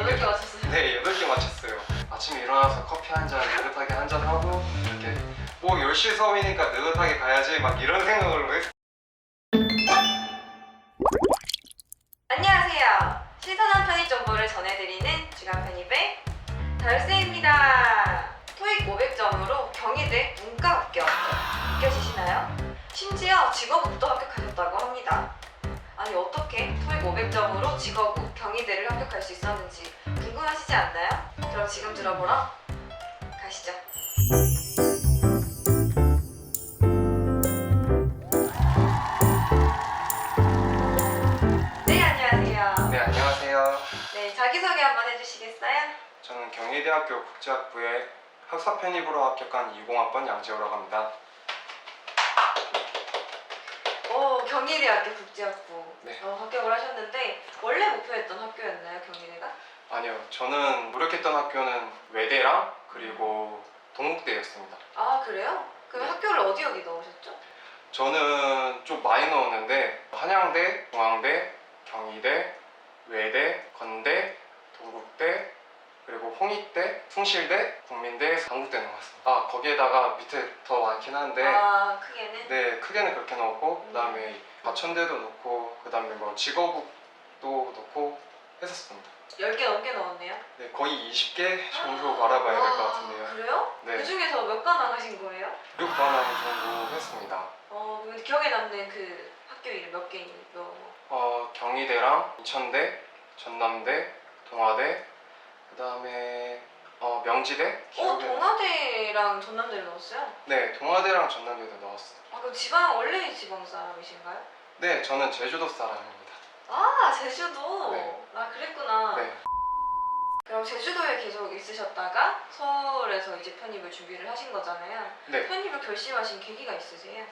8개 맞췄어요? 네, 8개 맞췄어요. 아침에 일어나서 커피 한 잔, 느긋하게 한 잔 하고 이렇게 뭐 10시 수업이니까 느긋하게 가야지 막 이런 생각으로 했어요. 안녕하세요. 신선한 편입 정보를 전해드리는 주간 편입의 달쌤입니다. 토익 500점으로 경희대 문과 합격. 느껴지시나요? 심지어 직업국도 합격하셨다고 합니다. 아니 어떻게 토익 500점으로 직업국 경희대를 합격할 수 있었는지 궁금하시지 않나요? 그럼 지금 들어보러 가시죠. 네, 안녕하세요. 네, 안녕하세요. 네, 자기소개 한번 해주시겠어요? 저는 경희대학교 국제학부에 학사 편입으로 합격한 20학번 양재호라고 합니다. 경희대학교 국제학부 네. 합격을 하셨는데 원래 목표했던 학교였나요, 경희대가? 아니요, 저는 노력했던 학교는 외대랑 그리고 동국대였습니다. 아, 그래요? 그럼 네. 학교를 어디 넣으셨죠? 저는 좀 많이 넣었는데 한양대, 중앙대, 경희대, 외대, 건대, 동국대, 그리고 홍익대, 숭실대, 국민대, 강국대 넣었습니다. 아, 거기에다가 밑에 더 많긴 한데 아, 크게는? 네, 크게는 그렇게 넣었고 그 다음에 과천대도 넣고 그 다음에 뭐 직업국도 넣고 했었습니다. 10개 넘게 넣었네요? 네, 거의 20개 정도 말아봐야 될 것 같은데요. 그래요? 네. 그 중에서 몇 과 나가신 거예요? 6관왕 정도 했습니다. 근데 기억에 남는 그 학교 이름 몇 개인가요? 경희대랑 인천대, 전남대, 동아대, 그 다음에 명지대? 동아대랑 전남대를 넣었어요? 네, 동아대랑 전남대도 넣었어요. 아, 그럼 원래 지방 사람이신가요? 네, 저는 제주도 사람입니다. 아, 제주도? 네. 아, 그랬구나. 네. 그럼 제주도에 계속 있으셨다가 서울에서 이제 편입을 준비를 하신 거잖아요. 네. 편입을 결심하신 계기가 있으세요?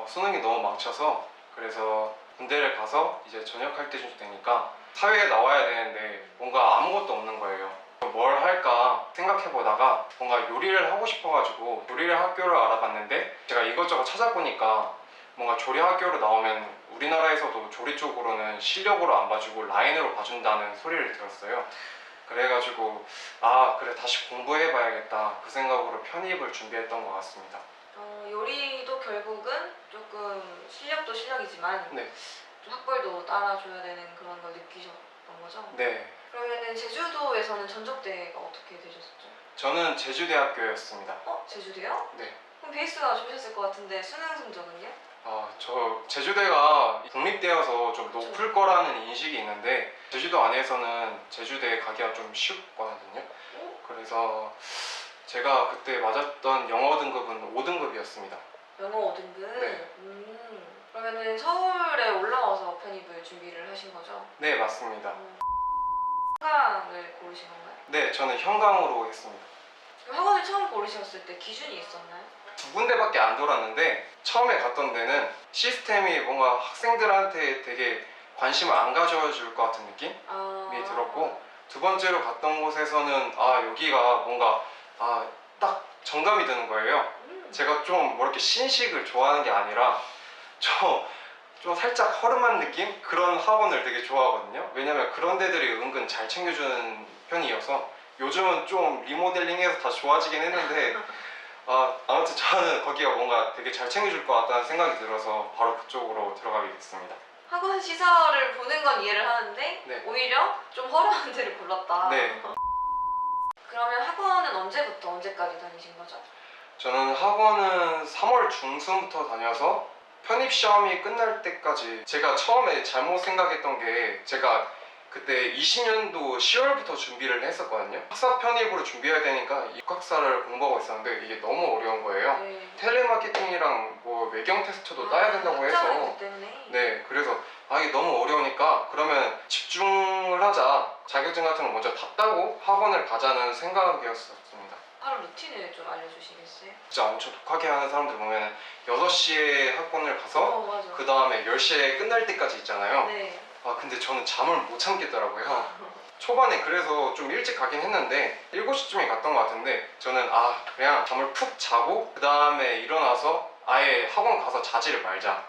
수능이 너무 망쳐서 그래서 군대를 가서 이제 전역할 때쯤 되니까 사회에 나와야 되는데 뭔가 아무것도 없는 거예요. 뭘 할까 생각해보다가 뭔가 요리를 하고 싶어가지고 요리를 학교를 알아봤는데 제가 이것저것 찾아보니까 뭔가 조리 학교로 나오면 우리나라에서도 조리 쪽으로는 실력으로 안 봐주고 라인으로 봐준다는 소리를 들었어요. 그래가지고 아 그래 다시 공부해봐야겠다 그 생각으로 편입을 준비했던 것 같습니다. 요리도 결국은 조금 실력도 실력이지만 네. 좀 학벌도 따라줘야 되는 그런 걸 느끼셨던 거죠? 네. 그러면은 제주도에서는 전적대가 어떻게 되셨었죠? 저는 제주대학교였습니다. 제주도요? 네. 그럼 베이스가 좋으셨을 것 같은데 수능 성적은요? 저 제주대가 국립대여서 좀 높을 거라는 인식이 있는데 제주도 안에서는 제주대에 가기가 좀 쉽거든요. 그래서 제가 그때 맞았던 영어 등급은 5등급이었습니다. 영어 5등급? 네. 그러면은 서울에 올라와서 편입을 준비를 하신 거죠? 네, 맞습니다. 현강을 고르신 건가요? 네, 저는 현강으로 했습니다. 그럼 학원을 처음 고르셨을 때 기준이 있었나요? 2군데밖에 안 돌았는데 처음에 갔던 데는 시스템이 뭔가 학생들한테 되게 관심을 안 가져줄 것 같은 느낌이 들었고 두 번째로 갔던 곳에서는 여기가 뭔가 딱 정감이 드는 거예요. 제가 좀 뭐 이렇게 신식을 좋아하는 게 아니라 좀 살짝 허름한 느낌? 그런 학원을 되게 좋아하거든요. 왜냐면 그런 데들이 은근 잘 챙겨주는 편이어서 요즘은 좀 리모델링해서 다 좋아지긴 했는데 아무튼 저는 거기가 뭔가 되게 잘 챙겨줄 것 같다는 생각이 들어서 바로 그쪽으로 들어가게 됐습니다. 학원 시설을 보는 건 이해를 하는데 네. 오히려 좀 허름한 데를 골랐다. 네. 그러면 학원은 언제부터 언제까지 다니신 거죠? 저는 학원은 3월 중순부터 다녀서 편입시험이 끝날 때까지 제가 처음에 잘못 생각했던 게 제가 그때 20년도 10월부터 준비를 했었거든요. 학사 편입으로 준비해야 되니까 입학사를 공부하고 있었는데 이게 너무 어려운 거예요. 네. 텔레마케팅이랑 뭐 외경 테스트도 따야 된다고 해서 때문에. 네, 그래서 이게 너무 어려우니까 그러면 집중을 하자, 자격증 같은 거 먼저 다 따고 학원을 가자는 생각이었습니다. 하루 루틴을 좀 알려주시겠어요? 진짜 엄청 독하게 하는 사람들 보면 6시에 학원을 가서 맞아. 그 다음에 10시에 끝날 때까지 있잖아요. 네. 근데 저는 잠을 못 참겠더라고요. 초반에 그래서 좀 일찍 가긴 했는데 7시쯤에 갔던 것 같은데 저는 그냥 잠을 푹 자고 그 다음에 일어나서 아예 학원 가서 자지를 말자.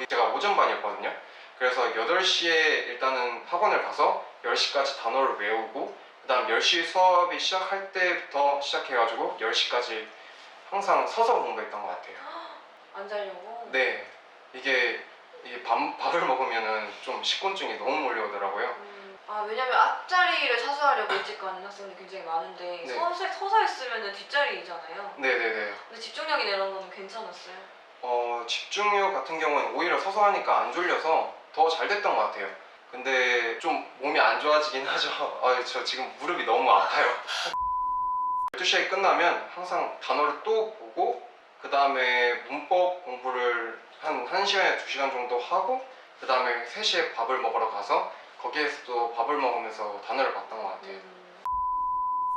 제가 오전반이었거든요. 그래서 8시에 일단은 학원을 가서 10시까지 단어를 외우고 그 그다음 10시 수업이 시작할 때부터 시작해가지고 10시까지 항상 서서 공부했던 것 같아요. 안 자려고? 네, 이게 밥을 먹으면은 좀 식곤증이 너무 몰려오더라고요. 아, 왜냐면 앞자리를 사수하려고 일찍 가는 학생들이 굉장히 많은데 네. 서서 있으면 뒷자리잖아요. 네네네. 근데 집중력이나 이런 거는 괜찮았어요? 집중력 같은 경우는 오히려 서서 하니까 안 졸려서 더 잘 됐던 것 같아요. 근데 좀 몸이 안 좋아지긴 하죠. 저 지금 무릎이 너무 아파요. 12시에 끝나면 항상 단어를 또 보고 그 다음에 문법 공부를 한 1시간에 2시간 정도 하고 그 다음에 3시에 밥을 먹으러 가서 거기에서 또 밥을 먹으면서 단어를 봤던 것 같아요.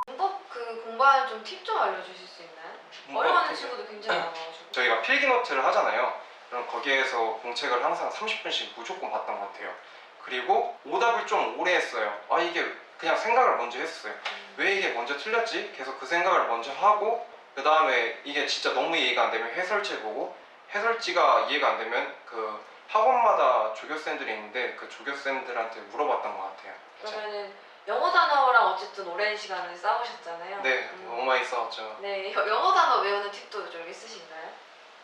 문법 공부하는 좀 팁 좀 알려주실 수 있나요? 어려워하는 친구도 굉장히 많아가지고. 저희가 필기노트를 하잖아요. 그럼 거기에서 공책을 항상 30분씩 무조건 봤던 것 같아요. 그리고 오답을 좀 오래 했어요. 이게 그냥 생각을 먼저 했어요. 왜 이게 먼저 틀렸지? 계속 그 생각을 먼저 하고 그 다음에 이게 진짜 너무 이해가 안 되면 해설지 보고 해설지가 이해가 안 되면 그 학원마다 조교쌤들이 있는데 그 조교쌤들한테 물어봤던 것 같아요. 그러면은 영어 단어랑 어쨌든 오랜 시간을 싸우셨잖아요. 네, 너무 많이 싸웠죠. 네, 영어 단어 외우는 팁도 좀 있으신가요?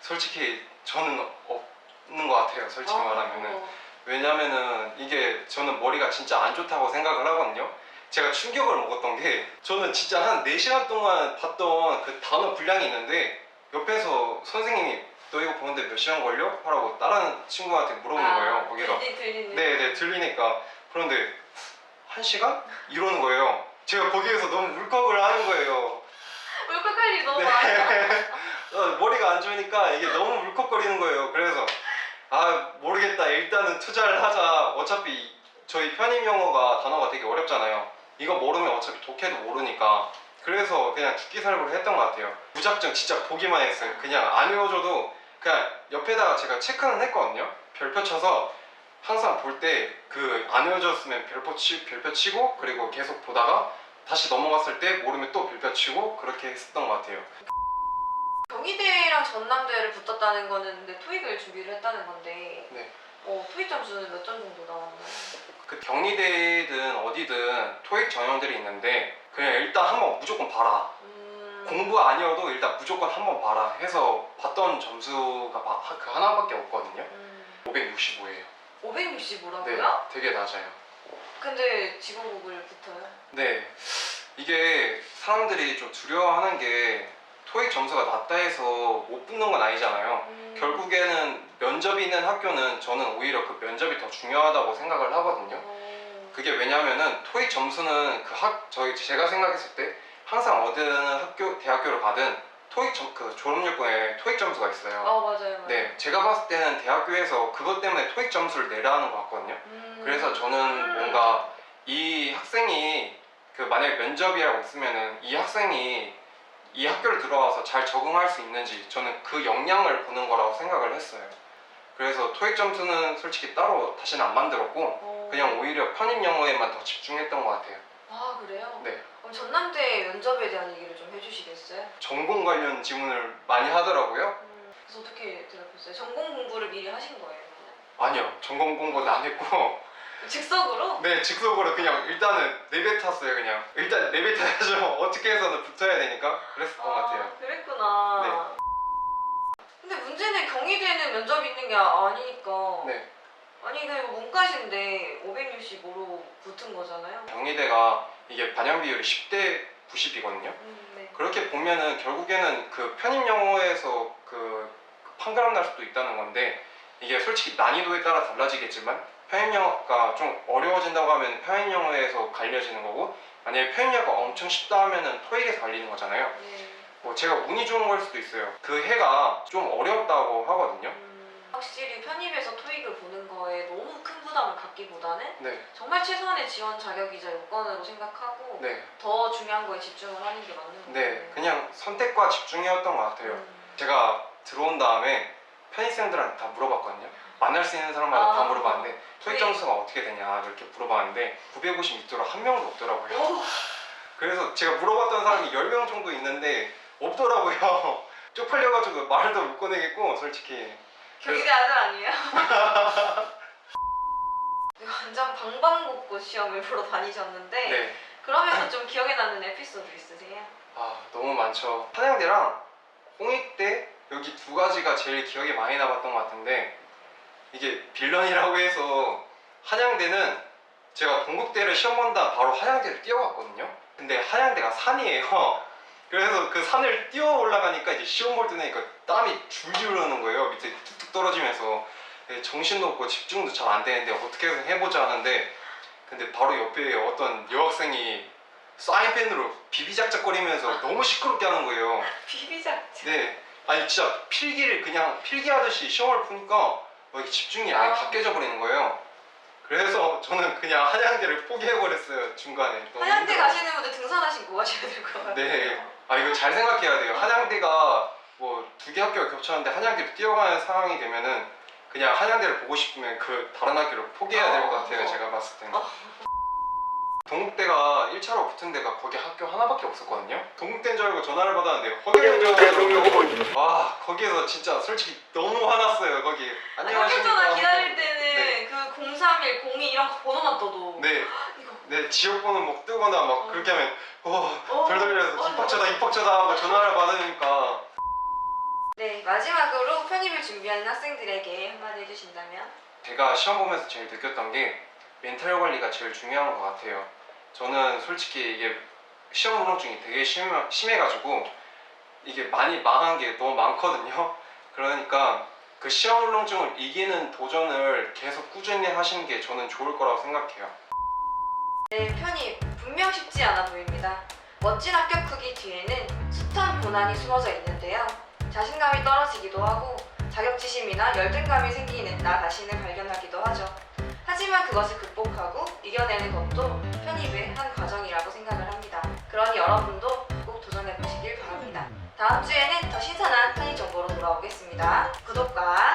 솔직히 저는 없는 것 같아요. 솔직히 말하면은. 왜냐면은 이게 저는 머리가 진짜 안 좋다고 생각을 하거든요. 제가 충격을 먹었던 게 저는 진짜 한 4시간 동안 봤던 그 단어 분량이 있는데 옆에서 선생님이 너 이거 보는데 몇 시간 걸려? 하라고 다른 친구한테 물어보는 거예요. 거기서 네, 들리니까. 그런데 1시간? 이러는 거예요. 제가 거기에서 너무 울컥을 하는 거예요. 울컥할 일이 너무 많아요. 머리가 안 좋으니까 이게 너무 울컥거리는 거예요. 그래서 모르겠다. 일단은 투자를 하자. 어차피 저희 편입 영어가 단어가 되게 어렵잖아요. 이거 모르면 어차피 독해도 모르니까. 그래서 그냥 죽기살보를 했던 것 같아요. 무작정 진짜 보기만 했어요. 그냥 안 외워줘도 그냥 옆에다가 제가 체크는 했거든요. 별표 쳐서 항상 볼 때 그 안 외워졌으면 별표 치고 그리고 계속 보다가 다시 넘어갔을 때 모르면 또 별표 치고 그렇게 했었던 것 같아요. 경희대랑 전남대를 붙었다는 거는 근데 토익을 준비를 했다는 건데 네. 토익 점수는 몇 점 정도 나왔나요? 그 경희대든 어디든 토익 전형들이 있는데 그냥 일단 한번 무조건 봐라. 공부 아니어도 일단 무조건 한번 봐라 해서 봤던 점수가 그 하나밖에 없거든요. 565예요. 565라고요? 네, 되게 낮아요. 근데 직업국을 붙어요? 네, 이게 사람들이 좀 두려워하는 게 토익 점수가 낮다 해서 못 붙는 건 아니잖아요. 결국에는 면접이 있는 학교는 저는 오히려 그 면접이 더 중요하다고 생각을 하거든요. 그게 왜냐면은 토익 점수는 제가 생각했을 때 항상 어느 대학교를 가든 그 졸업요건에 토익 점수가 있어요. 맞아요. 네, 제가 봤을 때는 대학교에서 그것 때문에 토익 점수를 내라는 것 같거든요. 그래서 저는 뭔가 이 학생이 만약에 면접이라고 있으면은 이 학생이 이 학교를 들어와서 잘 적응할 수 있는지 저는 그 역량을 보는 거라고 생각을 했어요. 그래서 토익 점수는 솔직히 따로 다시는 안 만들었고 그냥 오히려 편입 영어에만 더 집중했던 것 같아요. 아, 그래요? 네. 그럼 전남대 면접에 대한 얘기를 좀 해주시겠어요? 전공 관련 질문을 많이 하더라고요. 그래서 어떻게 대답했어요? 전공 공부를 미리 하신 거예요? 아니요, 전공 공부는 안 했고 즉석으로? 네, 즉석으로 그냥 일단은 내뱉었어요. 그냥 일단 내뱉어야죠. 어떻게 해서는 붙어야 되니까 그랬었던 것 같아요. 그랬구나. 네. 근데 문제는 경희대는 면접이 있는 게 아니니까. 네. 아니 그냥 문과신데 565로 붙은 거잖아요. 경희대가 이게 반영 비율이 10대 90이거든요. 네. 그렇게 보면은 결국에는 그 편입 영어에서 판가름 날 수도 있다는 건데 이게 솔직히 난이도에 따라 달라지겠지만 편입 영어가 좀 어려워진다고 하면 편입 영어에서 갈려지는 거고 만약에 편입 영어가 엄청 쉽다 하면은 토익에서 갈리는 거잖아요. 뭐 제가 운이 좋은 걸 수도 있어요. 그 해가 좀 어렵다고 하거든요. 확실히 편입에서 토익을 보는 거에 너무 큰 부담을 갖기보다는 네. 정말 최소한의 지원 자격이자 요건으로 생각하고 네. 더 중요한 거에 집중을 하는 게 맞는 것 같아요. 네. 그냥 선택과 집중이었던 것 같아요. 제가 들어온 다음에 편입생들한테 다 물어봤거든요. 만날 수 있는 사람마다 다 물어봤는데 토익 점수가 어떻게 되냐 이렇게 물어봤는데 950 밑으로 한 명도 없더라고요. 그래서 제가 물어봤던 사람이 10명 정도 있는데 없더라고요. 쪽팔려가지고 말도 못 꺼내겠고 솔직히. 경희대 아들 아니에요? 완전 방방곡곡 시험을 보러 다니셨는데 네. 그러면서 좀 기억에 남는 에피소드 있으세요? 아, 너무 많죠. 한양대랑 홍익대 여기 두 가지가 제일 기억에 많이 남았던 것 같은데, 이게 빌런이라고 해서 한양대는 제가 동국대를 시험 본다 바로 한양대를 뛰어갔거든요. 근데 한양대가 산이에요. 그래서 그 산을 뛰어 올라가니까 이제 시험 볼 때 되니까 땀이 줄줄 흐르는 거예요. 밑에 뚝뚝 떨어지면서. 정신도 없고 집중도 잘 안 되는데 어떻게 해서 해보자 하는데, 근데 바로 옆에 어떤 여학생이 사인펜으로 비비작작거리면서 너무 시끄럽게 하는 거예요. 비비작작. 네, 아니 진짜 필기를 그냥 필기하듯이 시험을 푸니까 이게 집중이 아예 다 깨져버리는 거예요. 그래서 저는 그냥 한양대를 포기해버렸어요, 중간에. 너무 한양대 힘들어서. 가시는 분들 등산 하시고 가셔야 될 것 같아요. 네, 아 이거 잘 생각해야 돼요. 한양대가 뭐 두 개 학교가 겹쳤는데 한양대로 뛰어가는 상황이 되면은 그냥 한양대를 보고 싶으면 그 다른 학교를 포기해야 될 것 같아요, 제가 봤을 때는. 동국대가 1차로 붙은 데가 거기 학교 하나밖에 없었거든요. 동국대인 줄 알고 전화를 받았는데 허경영 와, 거기에서 진짜 솔직히 너무 화났어요. 거기 안녕하십니까. 전화 기다릴 때는 네. 그 031, 02 이런 거 번호만 떠도 네, 이거 네, 지역번호 막 뜨거나 막 그렇게 하면 덜덜려서 어. 입학처다 하고 전화를 받으니까. 네, 마지막으로 편입을 준비하는 학생들에게 한마디 해주신다면? 제가 시험 보면서 제일 느꼈던 게 멘탈 관리가 제일 중요한 것 같아요. 저는 솔직히 이게 시험 불능증이 되게 심해가지고 이게 많이 망한 게 너무 많거든요. 그러니까 그 시험 불능증을 이기는 도전을 계속 꾸준히 하시는 게 저는 좋을 거라고 생각해요. 네, 편입 분명 쉽지 않아 보입니다. 멋진 합격후기 뒤에는 숱한 고난이 숨어져 있는데요. 자신감이 떨어지기도 하고 자격지심이나 열등감이 생기는 나 자신을 발견하기도 하죠. 하지만 그것을 극복하고 이겨내는 것도 편입의 한 과정이라고 생각을 합니다. 그러니 여러분도 꼭 도전해보시길 바랍니다. 다음 주에는 더 신선한 편입 정보로 돌아오겠습니다. 구독과